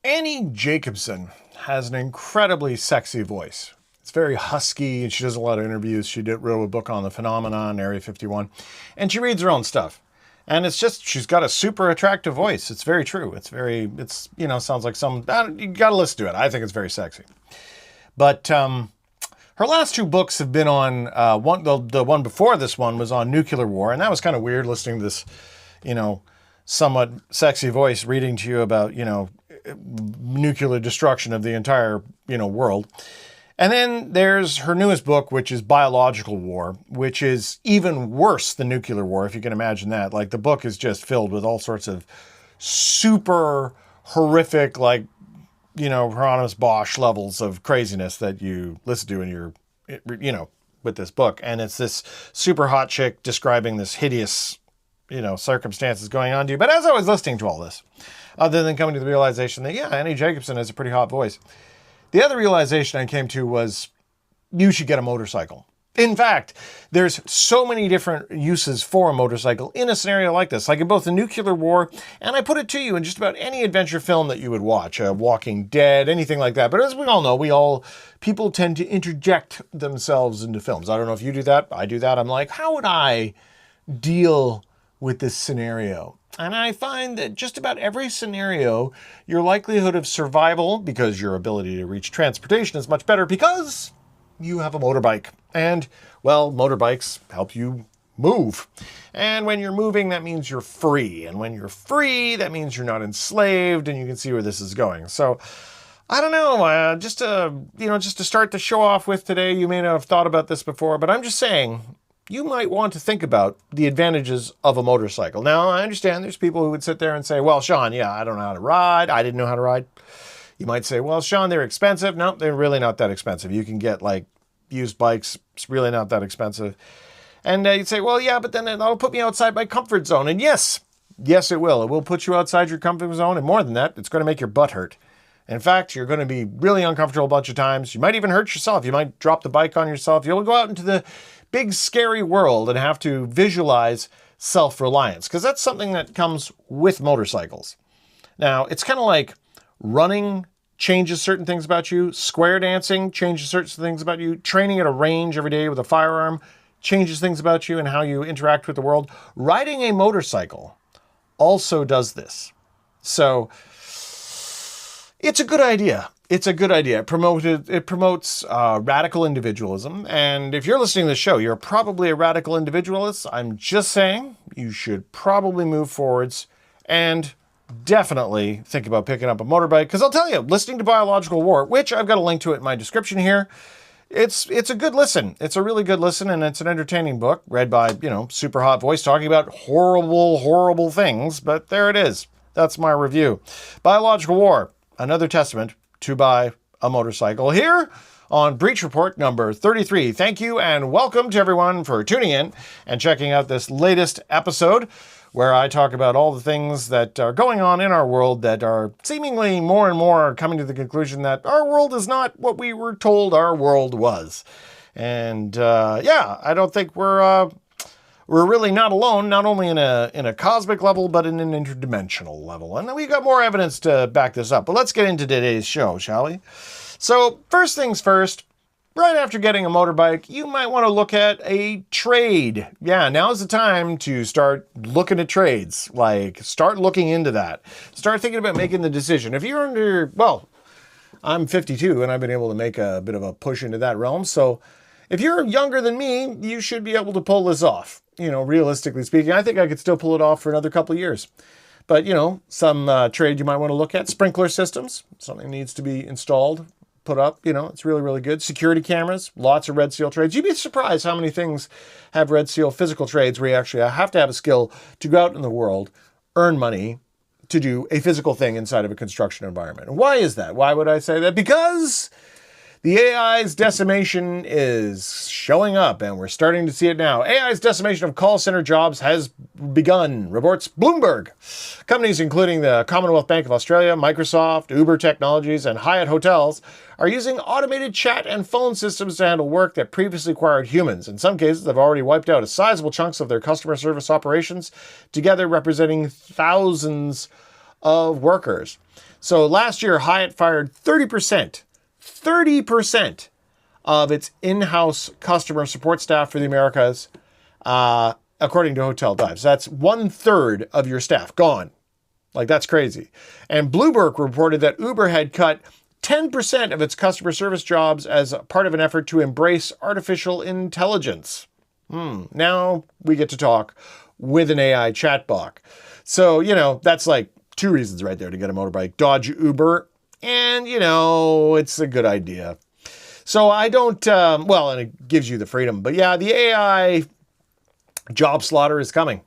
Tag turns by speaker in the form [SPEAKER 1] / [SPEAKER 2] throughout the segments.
[SPEAKER 1] Annie Jacobsen has an incredibly sexy voice. It's very husky, and she does a lot of interviews. She wrote a book on the phenomenon, Area 51, and she reads her own stuff. And it's just, she's got a super attractive voice. It's very true. Sounds like you gotta listen to it. I think it's very sexy. But her last two books have been on, the one before this one was on nuclear war, and that was kind of weird listening to this, somewhat sexy voice reading to you about, nuclear destruction of the entire, world. And then there's her newest book, which is Biological War, which is even worse than nuclear war, if you can imagine that. Like, the book is just filled with all sorts of super horrific, Hieronymus Bosch levels of craziness that you listen to in your, with this book. And it's this super hot chick describing this hideous, circumstances going on to you. But as I was listening to all this, other than coming to the realization that, Annie Jacobsen has a pretty hot voice, the other realization I came to was you should get a motorcycle. In fact, there's so many different uses for a motorcycle in a scenario like this, like in both the nuclear war, and I put it to you in just about any adventure film that you would watch, Walking Dead, anything like that. But as we all know, people tend to interject themselves into films. I don't know if you do that. I do that. I'm like, how would I deal with this scenario? And I find that just about every scenario, your likelihood of survival, because your ability to reach transportation is much better because you have a motorbike. And, well, motorbikes help you move. And when you're moving, that means you're free. And when you're free, that means you're not enslaved, and you can see where this is going. So, I don't know, just to start the show off with today, you may not have thought about this before, but I'm just saying, you might want to think about the advantages of a motorcycle. Now, I understand there's people who would sit there and say, well, Sean, I don't know how to ride. I didn't know how to ride. You might say, well, Sean, they're expensive. No, they're really not that expensive. You can get used bikes. It's really not that expensive. And you'd say, well, yeah, but then that'll put me outside my comfort zone. And yes, it will. It will put you outside your comfort zone. And more than that, it's going to make your butt hurt. In fact, you're going to be really uncomfortable a bunch of times. You might even hurt yourself. You might drop the bike on yourself. You'll go out into the big, scary world and have to visualize self-reliance, because that's something that comes with motorcycles. Now, it's kind of like running changes certain things about you. Square dancing changes certain things about you. Training at a range every day with a firearm changes things about you and how you interact with the world. Riding a motorcycle also does this. So it's a good idea. It promotes radical individualism. And if you're listening to the show, you're probably a radical individualist. I'm just saying you should probably move forwards and definitely think about picking up a motorbike. Because I'll tell you, listening to Biological War, which I've got a link to it in my description here, it's a good listen. It's a really good listen, and it's an entertaining book read by, super hot voice talking about horrible, horrible things. But there it is. That's my review. Biological War, another testament to buy a motorcycle here on Breach Report number 33. Thank you and welcome to everyone for tuning in and checking out this latest episode where I talk about all the things that are going on in our world that are seemingly more and more coming to the conclusion that our world is not what we were told our world was. And I don't think we're really not alone, not only in a cosmic level, but in an interdimensional level. And we've got more evidence to back this up. But let's get into today's show, shall we? So, first things first, right after getting a motorbike, you might want to look at a trade. Yeah, now's the time to start looking at trades. Start looking into that. Start thinking about making the decision. If you're I'm 52, and I've been able to make a bit of a push into that realm. So, if you're younger than me, you should be able to pull this off. Realistically speaking, I think I could still pull it off for another couple of years. But, some trade you might want to look at. Sprinkler systems. Something needs to be installed, put up. It's really, really good. Security cameras. Lots of Red Seal trades. You'd be surprised how many things have Red Seal physical trades where you actually have to have a skill to go out in the world, earn money to do a physical thing inside of a construction environment. And why is that? Why would I say that? Because the AI's decimation is showing up, and we're starting to see it now. AI's decimation of call center jobs has begun, reports Bloomberg. Companies including the Commonwealth Bank of Australia, Microsoft, Uber Technologies, and Hyatt Hotels are using automated chat and phone systems to handle work that previously required humans. In some cases, they've already wiped out a sizable chunks of their customer service operations, together representing thousands of workers. So last year, Hyatt fired 30% of its in-house customer support staff for the Americas, according to Hotel Dives. That's 1/3 of your staff gone. Like, that's crazy. And Bloomberg reported that Uber had cut 10% of its customer service jobs as part of an effort to embrace artificial intelligence. Now we get to talk with an AI chatbot. So, that's like 2 reasons right there to get a motorbike. Dodge Uber, and, it's a good idea. So I don't, and it gives you the freedom. But yeah, the AI job slaughter is coming.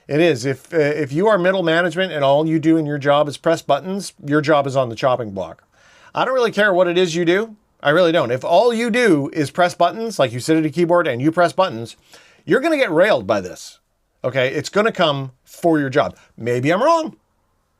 [SPEAKER 1] It is. If you are middle management and all you do in your job is press buttons, your job is on the chopping block. I don't really care what it is you do. I really don't. If all you do is press buttons, like you sit at a keyboard and you press buttons, you're going to get railed by this. Okay? It's going to come for your job. Maybe I'm wrong.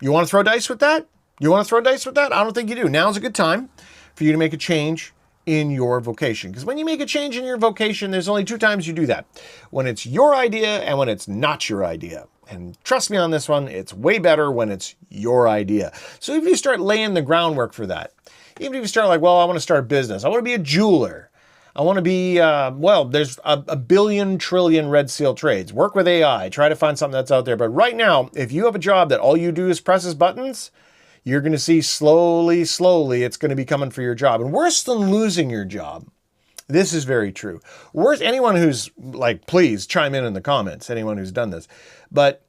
[SPEAKER 1] You want to throw dice with that? I don't think you do. Now's a good time for you to make a change in your vocation. Because when you make a change in your vocation, there's only 2 times you do that. When it's your idea and when it's not your idea. And trust me on this one, it's way better when it's your idea. So if you start laying the groundwork for that, even if you start like, I want to start a business. I want to be a jeweler. I want to be, there's a billion trillion red seal trades. Work with AI. Try to find something that's out there. But right now, if you have a job that all you do is presses buttons, you're going to see slowly, it's going to be coming for your job. And worse than losing your job, this is very true. Worse, anyone who's like, please chime in the comments, anyone who's done this. But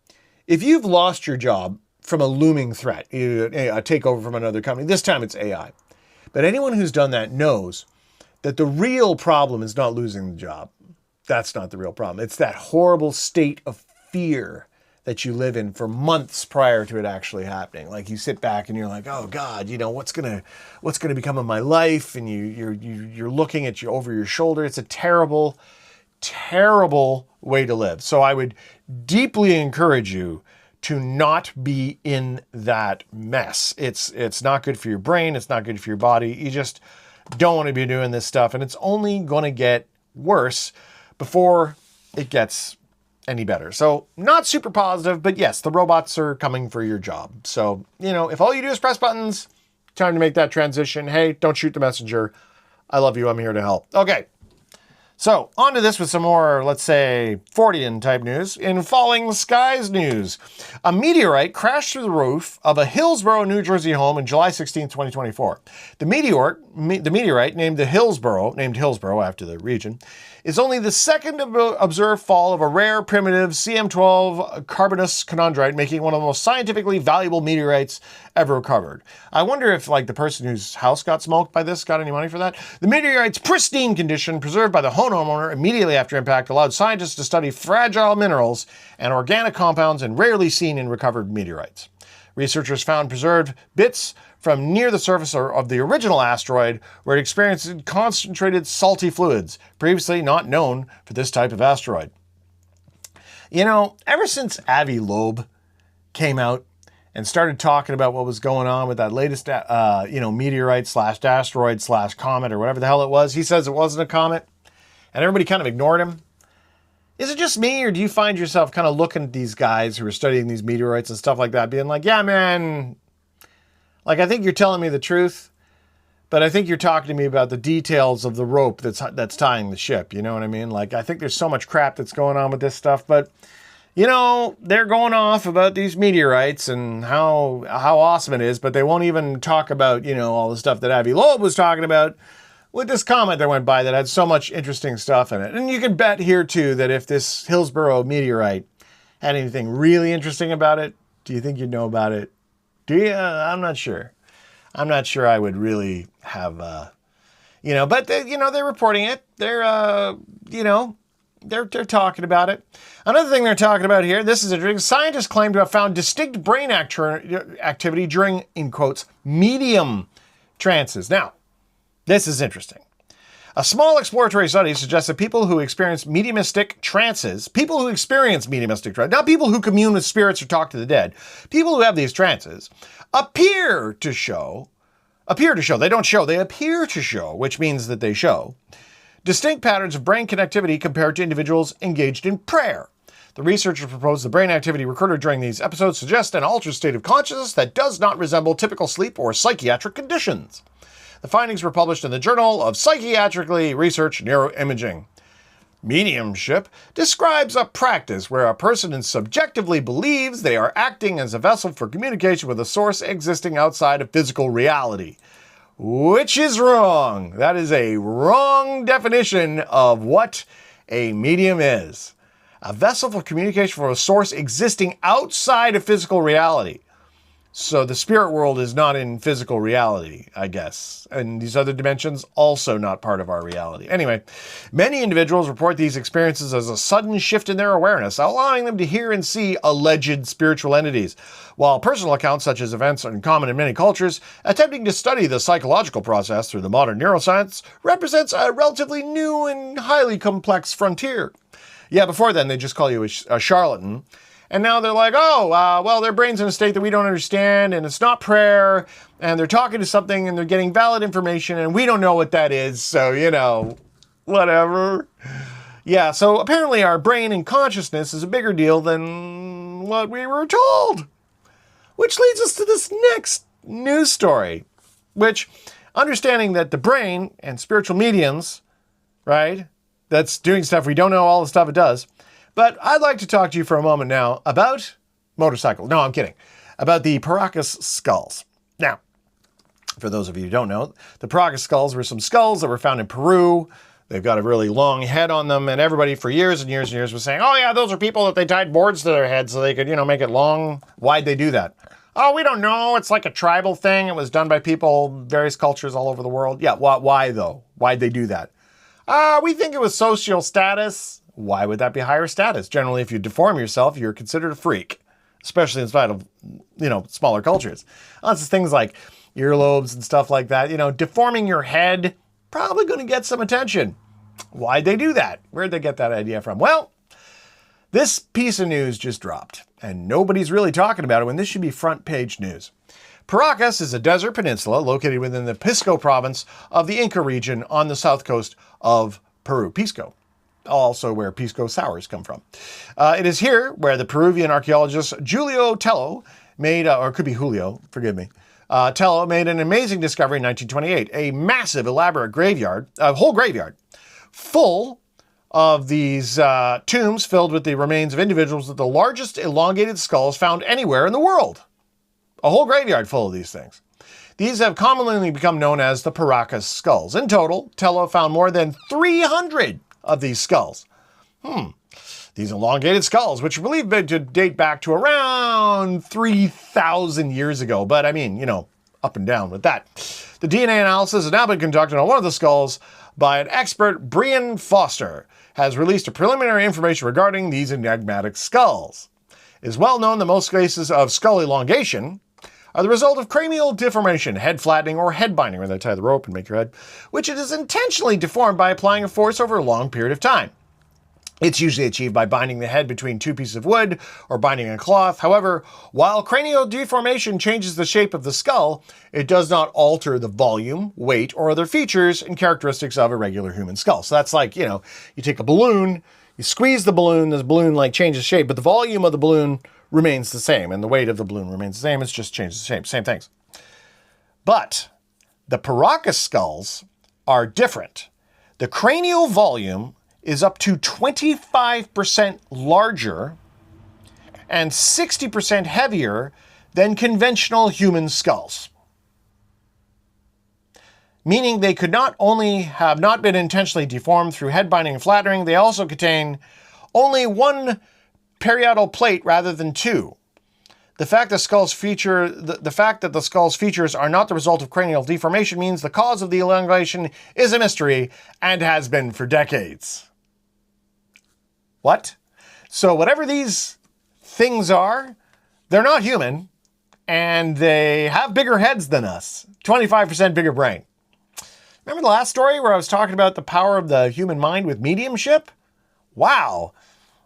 [SPEAKER 1] if you've lost your job from a looming threat, a takeover from another company, this time it's AI. But anyone who's done that knows that the real problem is not losing the job. That's not the real problem. It's that horrible state of fear that you live in for months prior to it actually happening. Like you sit back and you're like, oh God, what's gonna become of my life? And you're looking at you over your shoulder. It's a terrible, terrible way to live. So I would deeply encourage you to not be in that mess. It's not good for your brain. It's not good for your body. You just don't want to be doing this stuff. And it's only going to get worse before it gets any better. So not super positive, but yes, the robots are coming for your job. So, if all you do is press buttons, time to make that transition. Hey, don't shoot the messenger. I love you. I'm here to help. Okay. So on to this with some more, let's say, Fortean type news. In falling skies news, a meteorite crashed through the roof of a Hillsborough, New Jersey home in July 16, 2024. The meteorite named Hillsborough after the region, is only the second observed fall of a rare primitive CM12 carbonous chondrite, making one of the most scientifically valuable meteorites ever recovered. I wonder if the person whose house got smoked by this got any money for that. The meteorite's pristine condition, preserved by the homeowner immediately after impact, allowed scientists to study fragile minerals and organic compounds and rarely seen in recovered meteorites. Researchers found preserved bits from near the surface of the original asteroid, where it experienced concentrated salty fluids, previously not known for this type of asteroid. Ever since Avi Loeb came out and started talking about what was going on with that latest, meteorite / asteroid / comet or whatever the hell it was, he says it wasn't a comet, and everybody kind of ignored him. Is it just me, or do you find yourself kind of looking at these guys who are studying these meteorites and stuff like that, being like, yeah, man, I think you're telling me the truth, but I think you're talking to me about the details of the rope that's tying the ship, you know what I mean? I think there's so much crap that's going on with this stuff, but, they're going off about these meteorites and how awesome it is, but they won't even talk about, all the stuff that Avi Loeb was talking about with this comet that went by that had so much interesting stuff in it. And you can bet here, too, that if this Hillsborough meteorite had anything really interesting about it, do you think you'd know about it? Do you? I'm not sure. I'm not sure I would really have, but they're reporting it. They're talking about it. Another thing they're talking about here, this is interesting. Scientists claim to have found distinct brain activity during, in quotes, medium trances. Now, this is interesting. A small exploratory study suggests that people who experience mediumistic trances, not people who commune with spirits or talk to the dead, people who have these trances, appear to show, which means that they show, distinct patterns of brain connectivity compared to individuals engaged in prayer. The researchers proposed the brain activity recorded during these episodes suggests an altered state of consciousness that does not resemble typical sleep or psychiatric conditions. The findings were published in the Journal of Psychiatrically Research Neuroimaging. Mediumship describes a practice where a person subjectively believes they are acting as a vessel for communication with a source existing outside of physical reality. Which is wrong. That is a wrong definition of what a medium is. A vessel for communication for a source existing outside of physical reality. So the spirit world is not in physical reality, I guess. And these other dimensions also not part of our reality. Anyway, many individuals report these experiences as a sudden shift in their awareness, allowing them to hear and see alleged spiritual entities. While personal accounts such as events are common in many cultures, attempting to study the psychological process through the modern neuroscience represents a relatively new and highly complex frontier. Yeah, before then they just call you a charlatan. And now they're like, well, their brain's in a state that we don't understand, and it's not prayer, and they're talking to something, and they're getting valid information, and we don't know what that is, so, whatever. Yeah, so apparently our brain and consciousness is a bigger deal than what we were told. Which leads us to this next news story, which, understanding that the brain and spiritual mediums, right, that's doing stuff we don't know all the stuff it does. But I'd like to talk to you for a moment now about motorcycles. No, I'm kidding. About the Paracas skulls. Now, for those of you who don't know, the Paracas skulls were some skulls that were found in Peru. They've got a really long head on them, and everybody for years and years and years was saying, oh yeah, those are people that they tied boards to their heads so they could, make it long. Why'd they do that? Oh, we don't know. It's like a tribal thing. It was done by people, various cultures all over the world. Yeah, why though? Why'd they do that? We think it was social status. Why would that be higher status? Generally, if you deform yourself, you're considered a freak, especially inside of, smaller cultures. Lots of things like earlobes and stuff like that. Deforming your head, probably going to get some attention. Why'd they do that? Where'd they get that idea from? Well, this piece of news just dropped, and nobody's really talking about it when this should be front page news. Paracas is a desert peninsula located within the Pisco province of the Inca region on the south coast of Peru. Pisco. Also where pisco sours come from. It is here where the Peruvian archaeologist Julio Tello made, or it could be Julio, forgive me, Tello made an amazing discovery in 1928, a massive, elaborate graveyard, a whole graveyard, full of these tombs filled with the remains of individuals with the largest elongated skulls found anywhere in the world. A whole graveyard full of these things. These have commonly become known as the Paracas skulls. In total, Tello found more than 300 of these skulls. These elongated skulls, which are believed to date back to around 3,000 years ago. But I mean, up and down with that. The DNA analysis has now been conducted on one of the skulls by an expert. Brian Foster has released a preliminary information regarding these enigmatic skulls. It is well known that most cases of skull elongation are the result of cranial deformation, head flattening, or head binding, where they tie the rope and make your head, which it is intentionally deformed by applying a force over a long period of time. It's usually achieved by binding the head between two pieces of wood or binding a cloth. However, while cranial deformation changes the shape of the skull, it does not alter the volume, weight, or other features and characteristics of a regular human skull. So that's like, you take a balloon, you squeeze the balloon changes shape, but the volume of the balloon remains the same, and the weight of the balloon remains the same. It's just changes the shape. Same things. But the Paracas skulls are different. The cranial volume is up to 25% larger and 60% heavier than conventional human skulls. Meaning they could not only have not been intentionally deformed through head binding and flattering, they also contain only one parietal plate rather than two. The fact that the skull's features are not the result of cranial deformation means the cause of the elongation is a mystery and has been for decades. What? So whatever these things are, they're not human, and they have bigger heads than us. 25% bigger brain. Remember the last story where I was talking about the power of the human mind with mediumship? Wow.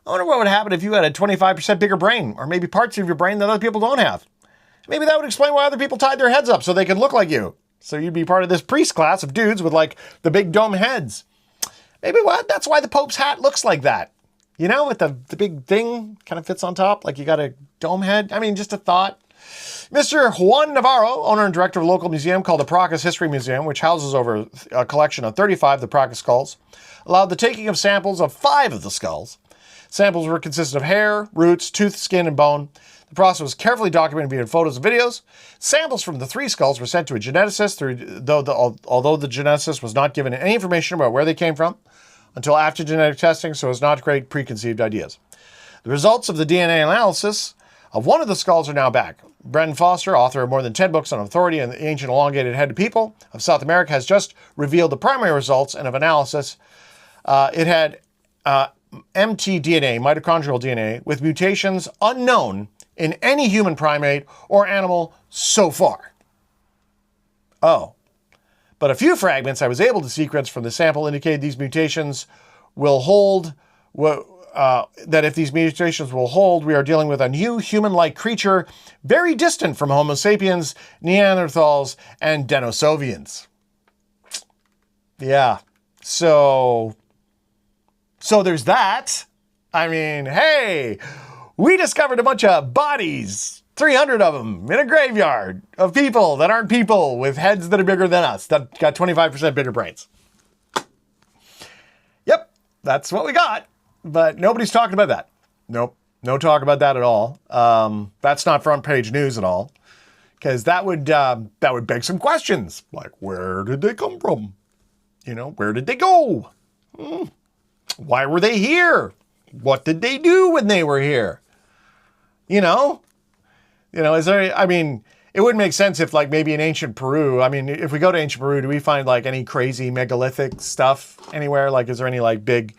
[SPEAKER 1] I wonder what would happen if you had a 25% bigger brain, or maybe parts of your brain that other people don't have. Maybe that would explain why other people tied their heads up so they could look like you. So you'd be part of this priest class of dudes with the big dome heads. Maybe that's why the Pope's hat looks like that. You know, with the big thing kind of fits on top, like you got a dome head. I mean, just a thought. Mr. Juan Navarro, owner and director of a local museum called the Paracas History Museum, which houses over a collection of 35 of the Paracas skulls, allowed the taking of samples of 5 of the skulls. Samples were consisted of hair, roots, tooth, skin, and bone. The process was carefully documented via photos and videos. Samples from the 3 skulls were sent to a geneticist, although the geneticist was not given any information about where they came from until after genetic testing, so as not to create preconceived ideas. The results of the DNA analysis of one of the skulls are now back. Brendan Foster, author of more than 10 books on authority and the ancient elongated headed people of South America, has just revealed the primary results and of analysis. It had mtDNA, mitochondrial DNA, with mutations unknown in any human primate or animal so far. Oh. But a few fragments I was able to sequence from the sample indicated these mutations will hold, that if these mutations will hold, we are dealing with a new human-like creature very distant from Homo sapiens, Neanderthals, and Denisovians. Yeah. So there's that. I mean, hey, we discovered a bunch of bodies, 300 of them, in a graveyard of people that aren't people with heads that are bigger than us, that got 25% bigger brains. Yep, that's what we got. But nobody's talking about that. Nope, no talk about that at all. That's not front page news at all, because that would beg some questions, like where did they come from? You know, where did they go? Why were they here? What did they do when they were here? You know, is there, I mean, it wouldn't make sense if like maybe in ancient Peru, I mean, if we go to ancient Peru, do we find like any crazy megalithic stuff anywhere? Like, is there any like big,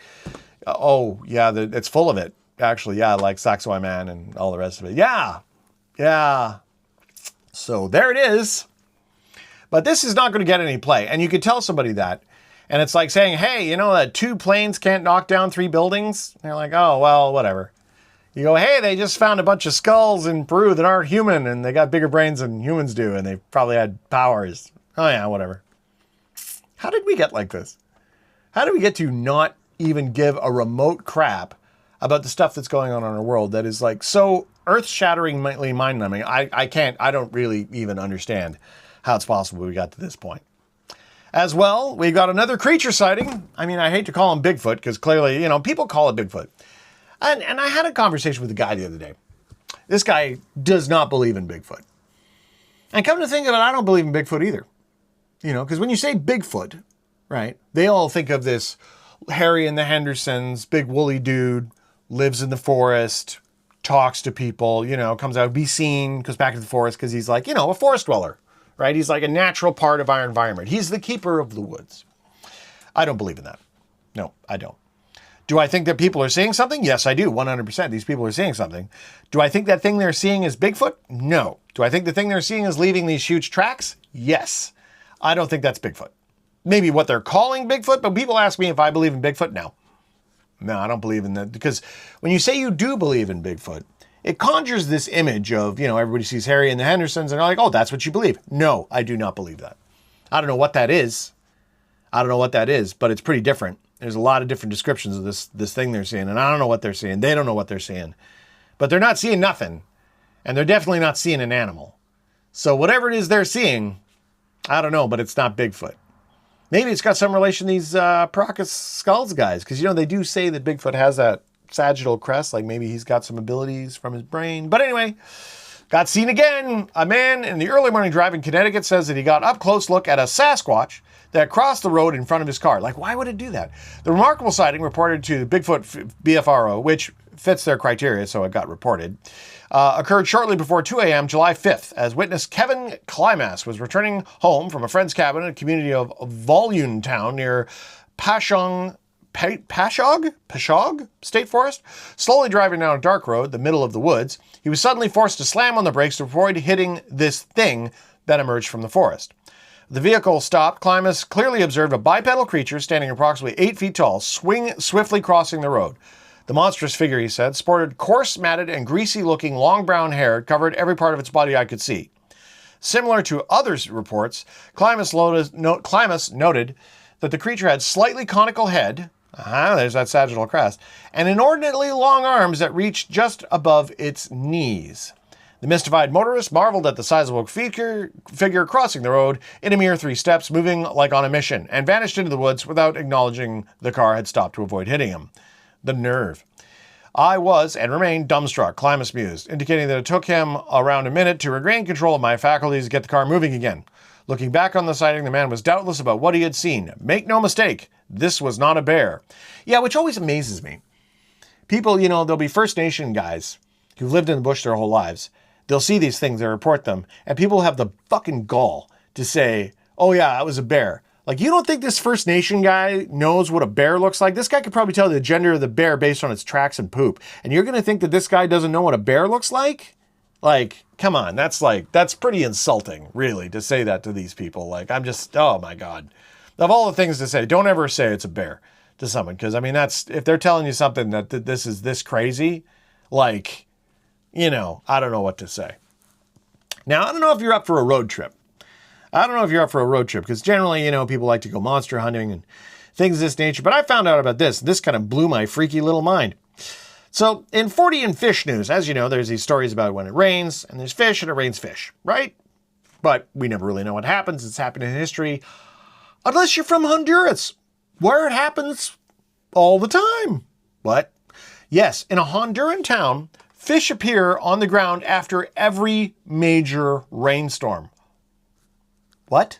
[SPEAKER 1] oh yeah, it's full of it actually. Yeah. Like Sacsayhuaman Man and all the rest of it. Yeah. Yeah. So there it is. But this is not going to get any play. And you could tell somebody that. And it's like saying, hey, you know that 2 planes can't knock down 3 buildings? And they're like, oh, well, whatever. You go, hey, they just found a bunch of skulls in Peru that aren't human, and they got bigger brains than humans do, and they probably had powers. Oh, yeah, whatever. How did we get like this? How did we get to not even give a remote crap about the stuff that's going on in our world that is like so earth-shatteringly mind-numbing? I don't really even understand how it's possible we got to this point. As well, we got another creature sighting. I mean, I hate to call him Bigfoot because clearly, you know, people call it Bigfoot. And I had a conversation with a guy the other day. This guy does not believe in Bigfoot. And come to think of it, I don't believe in Bigfoot either. You know, because when you say Bigfoot, right, they all think of this Harry and the Hendersons, big woolly dude, lives in the forest, talks to people, you know, comes out, be seen, goes back to the forest because he's like, you know, a forest dweller. Right? He's like a natural part of our environment. He's the keeper of the woods. I don't believe in that. No, I don't. Do I think that people are seeing something? Yes, I do. 100%. These people are seeing something. Do I think that thing they're seeing is Bigfoot? No. Do I think the thing they're seeing is leaving these huge tracks? Yes. I don't think that's Bigfoot. Maybe what they're calling Bigfoot, but people ask me if I believe in Bigfoot. No. No, I don't believe in that. Because when you say you do believe in Bigfoot, it conjures this image of, you know, everybody sees Harry and the Hendersons and they're like, oh, that's what you believe. No, I do not believe that. I don't know what that is. But it's pretty different. There's a lot of different descriptions of this thing they're seeing, and I don't know what they're seeing. They don't know what they're seeing. But they're not seeing nothing, and they're definitely not seeing an animal. So whatever it is they're seeing, I don't know, but it's not Bigfoot. Maybe it's got some relation to these Paracas skulls guys, because, you know, they do say that Bigfoot has that sagittal crest, like maybe he's got some abilities from his brain. But anyway, got seen again. A man in the early morning drive in Connecticut says that he got up close look at a Sasquatch that crossed the road in front of his car. Like, why would it do that? The remarkable sighting reported to Bigfoot BFRO, which fits their criteria, so it got reported, occurred shortly before 2 a.m. July 5th, as witness Kevin Climas was returning home from a friend's cabin in a community of Volume Town near Pashog State Forest. Slowly driving down a dark road, the middle of the woods, he was suddenly forced to slam on the brakes to avoid hitting this thing that emerged from the forest. The vehicle stopped. Climas clearly observed a bipedal creature standing approximately 8 feet tall, swiftly crossing the road. The monstrous figure, he said, sported coarse, matted, and greasy-looking long brown hair, covered every part of its body I could see. Similar to other reports, Climas noted that the creature had slightly conical head, There's that sagittal crest. And inordinately long arms that reached just above its knees. The mystified motorist marveled at the sizable figure crossing the road in a mere 3 steps, moving like on a mission, and vanished into the woods without acknowledging the car had stopped to avoid hitting him. The nerve. I was, and remained, dumbstruck, Climus mused, indicating that it took him around a minute to regain control of my faculties to get the car moving again. Looking back on the sighting, the man was doubtless about what he had seen. Make no mistake, this was not a bear. Yeah, which always amazes me. People, there'll be First Nation guys who've lived in the bush their whole lives. They'll see these things, they report them, and people have the fucking gall to say, oh yeah, that was a bear. Like, you don't think this First Nation guy knows what a bear looks like? This guy could probably tell you the gender of the bear based on its tracks and poop. And you're going to think that this guy doesn't know what a bear looks like? Like, come on, that's pretty insulting, really, to say that to these people. Like, oh my God. Of all the things to say, don't ever say it's a bear to someone. Because, I mean, if they're telling you something that this is this crazy, like, I don't know what to say. Now, I don't know if you're up for a road trip. Because generally, people like to go monster hunting and things of this nature. But I found out about this. This kind of blew my freaky little mind. So in 40 and fish news, as you know, there's these stories about when it rains and there's fish and it rains fish, right? But we never really know what happens. It's happened in history. Unless you're from Honduras, where it happens all the time. What? Yes, in a Honduran town, fish appear on the ground after every major rainstorm. What?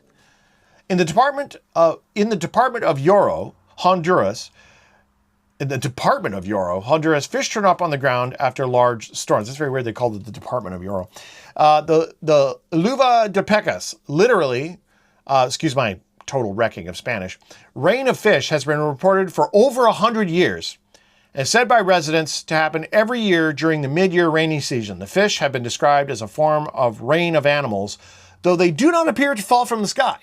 [SPEAKER 1] In the department of Yoro, Honduras, fish turn up on the ground after large storms. That's very weird. They called it the Department of Yoro. The Luva de Pecas, literally, excuse my total wrecking of Spanish, rain of fish has been reported for over 100 years. And said by residents to happen every year during the mid-year rainy season. The fish have been described as a form of rain of animals, though they do not appear to fall from the sky.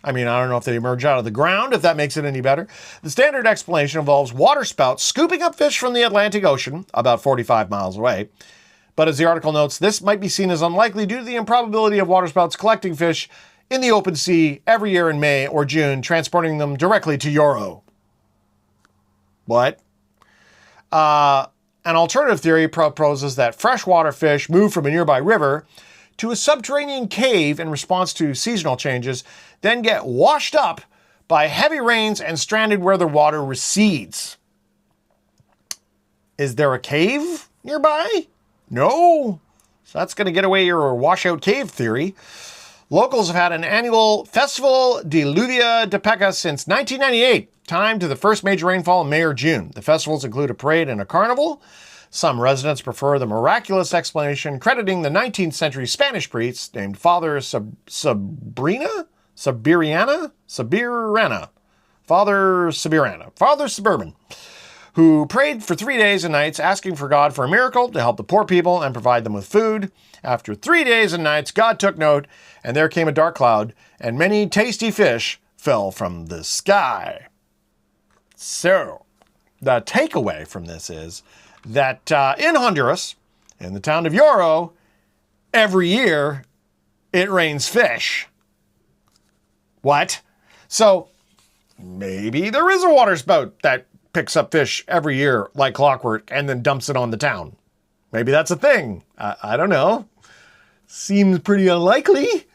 [SPEAKER 1] I mean, I don't know if they emerge out of the ground, if that makes it any better. The standard explanation involves waterspouts scooping up fish from the Atlantic Ocean, about 45 miles away. But as the article notes, this might be seen as unlikely due to the improbability of waterspouts collecting fish in the open sea every year in May or June, transporting them directly to Yoro. What? An alternative theory proposes that freshwater fish move from a nearby river to a subterranean cave in response to seasonal changes, then get washed up by heavy rains and stranded where the water recedes. Is there a cave nearby? No. So that's going to get away your washout cave theory. Locals have had an annual Festival de Lluvia de Pecas since 1998, timed to the first major rainfall in May or June. The festivals include a parade and a carnival. Some residents prefer the miraculous explanation, crediting the 19th century Spanish priest named Father Sabirana? Father Suburban, who prayed for 3 days and nights, asking for God for a miracle to help the poor people and provide them with food. After 3 days and nights, God took note, and there came a dark cloud, and many tasty fish fell from the sky. So, the takeaway from this is that in Honduras, in the town of Yoro, every year it rains fish. What? So, maybe there is a waterspout that picks up fish every year like clockwork and then dumps it on the town. Maybe that's a thing. I don't know. Seems pretty unlikely.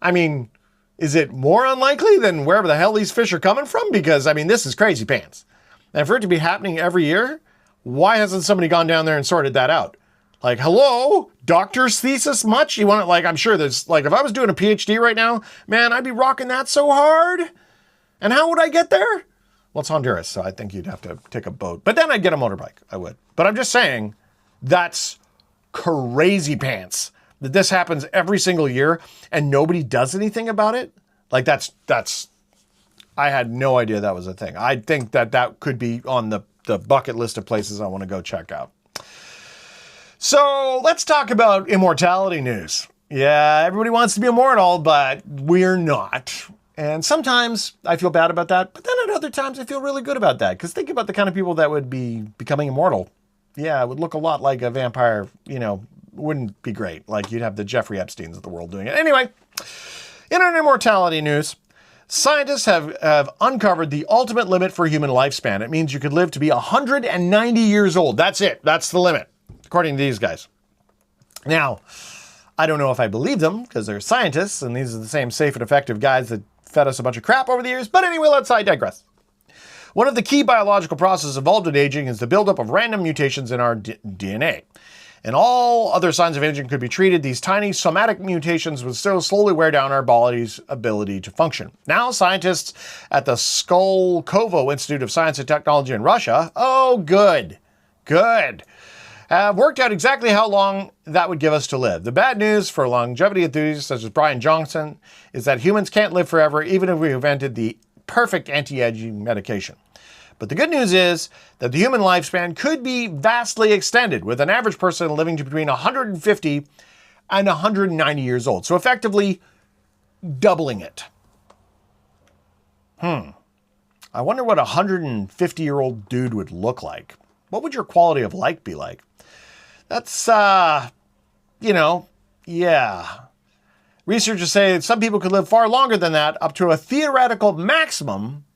[SPEAKER 1] I mean, is it more unlikely than wherever the hell these fish are coming from? Because, I mean, this is crazy pants. And for it to be happening every year, why hasn't somebody gone down there and sorted that out? Like, hello, doctor's thesis much? You want it, like, I'm sure there's, like, if I was doing a PhD right now, man, I'd be rocking that so hard. And how would I get there? Well, it's Honduras, so I think you'd have to take a boat. But then I'd get a motorbike. I would. But I'm just saying, that's crazy pants that this happens every single year and nobody does anything about it. Like, that's, I had no idea that was a thing. I think that could be on the bucket list of places I want to go check out. So let's talk about immortality news. Yeah, everybody wants to be immortal, but we're not. And sometimes I feel bad about that, but then at other times I feel really good about that. Because think about the kind of people that would be becoming immortal. Yeah, it would look a lot like a vampire, wouldn't be great. Like you'd have the Jeffrey Epsteins of the world doing it. Anyway, in our immortality news, Scientists have uncovered the ultimate limit for human lifespan. It means you could live to be 190 years old. That's it. That's the limit, according to these guys. Now, I don't know if I believe them, because they're scientists, and these are the same safe and effective guys that fed us a bunch of crap over the years. But anyway, I digress. One of the key biological processes involved in aging is the buildup of random mutations in our DNA. And all other signs of aging could be treated. These tiny somatic mutations would still slowly wear down our body's ability to function. Now, scientists at the Skolkovo Institute of Science and Technology in Russia, good, have worked out exactly how long that would give us to live. The bad news for longevity enthusiasts such as Brian Johnson is that humans can't live forever even if we invented the perfect anti-aging medication. But the good news is that the human lifespan could be vastly extended, with an average person living to between 150 and 190 years old. So effectively doubling it. I wonder what a 150-year-old dude would look like. What would your quality of life be like? That's, yeah. Researchers say some people could live far longer than that, up to a theoretical maximum.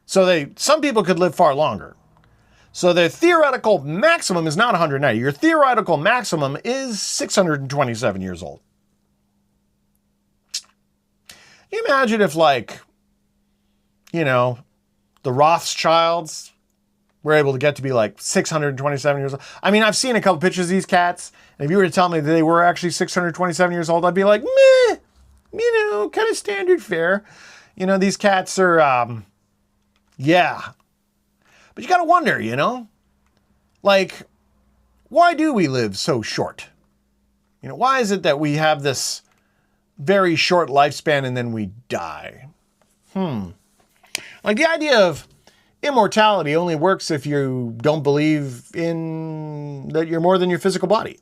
[SPEAKER 1] Some people could live far longer. So the theoretical maximum is not 190. Your theoretical maximum is 627 years old. Can you imagine if, the Rothschilds were able to get to be 627 years old? I mean, I've seen a couple pictures of these cats, and if you were to tell me that they were actually 627 years old, I'd be like, meh, kind of standard fare. These cats are, yeah. But you got to wonder, why do we live so short? Why is it that we have this very short lifespan and then we die? The idea of immortality only works if you don't believe in that you're more than your physical body,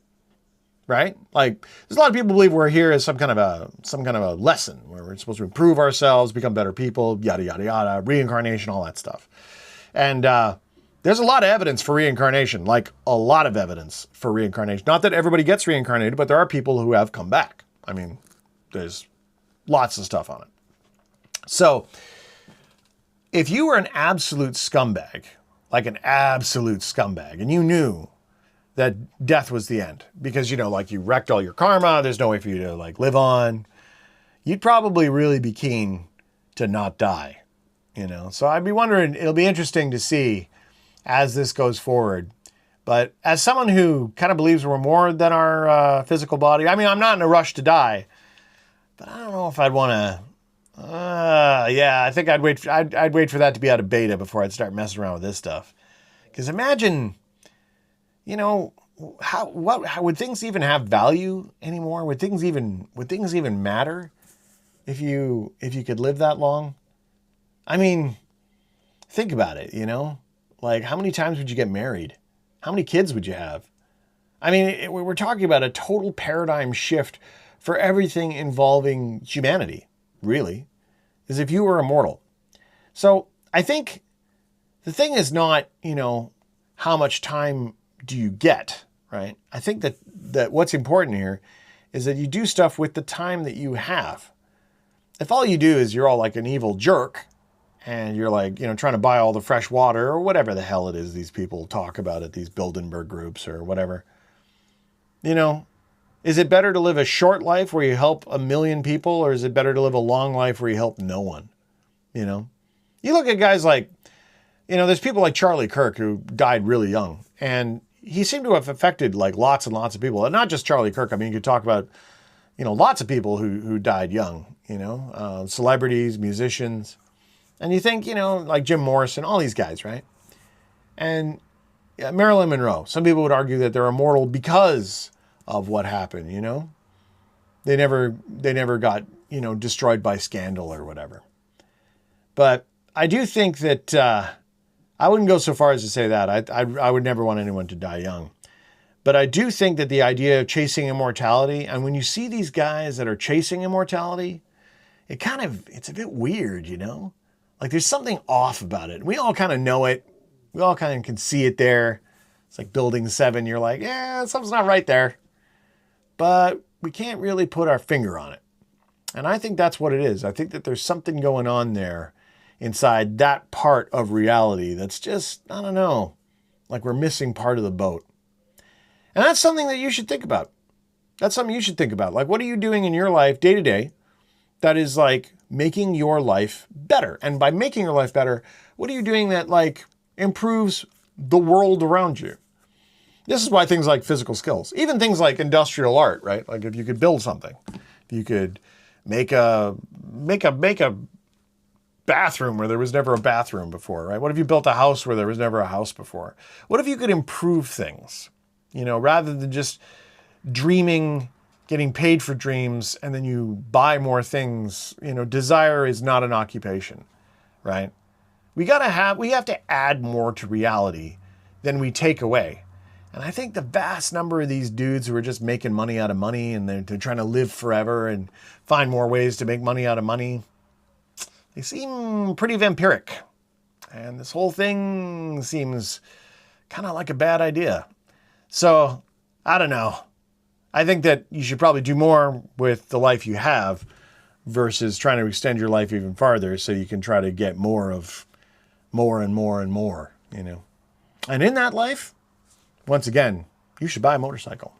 [SPEAKER 1] right? There's a lot of people believe we're here as some kind of a lesson where we're supposed to improve ourselves, become better people, yada, yada, yada, reincarnation, all that stuff. And there's a lot of evidence for reincarnation, a lot of evidence for reincarnation. Not that everybody gets reincarnated, but there are people who have come back. I mean, there's lots of stuff on it. So if you were an absolute scumbag, and you knew that death was the end because, you wrecked all your karma, there's no way for you to live on, you'd probably really be keen to not die, So I'd be wondering, it'll be interesting to see as this goes forward. But as someone who kind of believes we're more than our physical body, I mean, I'm not in a rush to die, but I don't know if I'd want to. I think I'd wait for that to be out of beta before I'd start messing around with this stuff. Because imagine, how would things even have value anymore? Would things even matter if you could live that long? I mean, think about it, how many times would you get married? How many kids would you have? I mean, we're talking about a total paradigm shift for everything involving humanity, really, as if you were immortal. So I think the thing is not, how much time do you get, right? I think that what's important here is that you do stuff with the time that you have. If all you do is you're all like an evil jerk and you're trying to buy all the fresh water or whatever the hell it is these people talk about at these Bilderberg groups or whatever, is it better to live a short life where you help 1 million people, or is it better to live a long life where you help no one? You look at guys there's people like Charlie Kirk who died really young, and he seemed to have affected lots and lots of people, and not just Charlie Kirk. I mean, you could talk about, lots of people who died young, celebrities, musicians, and you think, like Jim Morrison, all these guys, right? And Marilyn Monroe, some people would argue that they're immortal because of what happened, They never got, destroyed by scandal or whatever. But I do think that I wouldn't go so far as to say that. I would never want anyone to die young. But I do think that the idea of chasing immortality, and when you see these guys that are chasing immortality, it's a bit weird, there's something off about it. We all kind of know it. We all kind of can see it there. It's like Building 7. You're like, yeah, something's not right there. But we can't really put our finger on it. And I think that's what it is. I think that there's something going on there inside that part of reality that's just, I don't know, like we're missing part of the boat. And that's something that you should think about. That's something you should think about. Like, what are you doing in your life day to day that is like making your life better? And by making your life better, what are you doing that like improves the world around you? This is why things like physical skills, even things like industrial art, right? Like if you could build something, if you could make a bathroom where there was never a bathroom before, right? What if you built a house where there was never a house before? What if you could improve things, rather than just dreaming, getting paid for dreams, and then you buy more things? Desire is not an occupation, right? We have to add more to reality than we take away. And I think the vast number of these dudes who are just making money out of money and they're trying to live forever and find more ways to make money out of money, they seem pretty vampiric. And this whole thing seems kind of like a bad idea. So, I don't know. I think that you should probably do more with the life you have versus trying to extend your life even farther so you can try to get more of more and more and more, And in that life, once again, you should buy a motorcycle.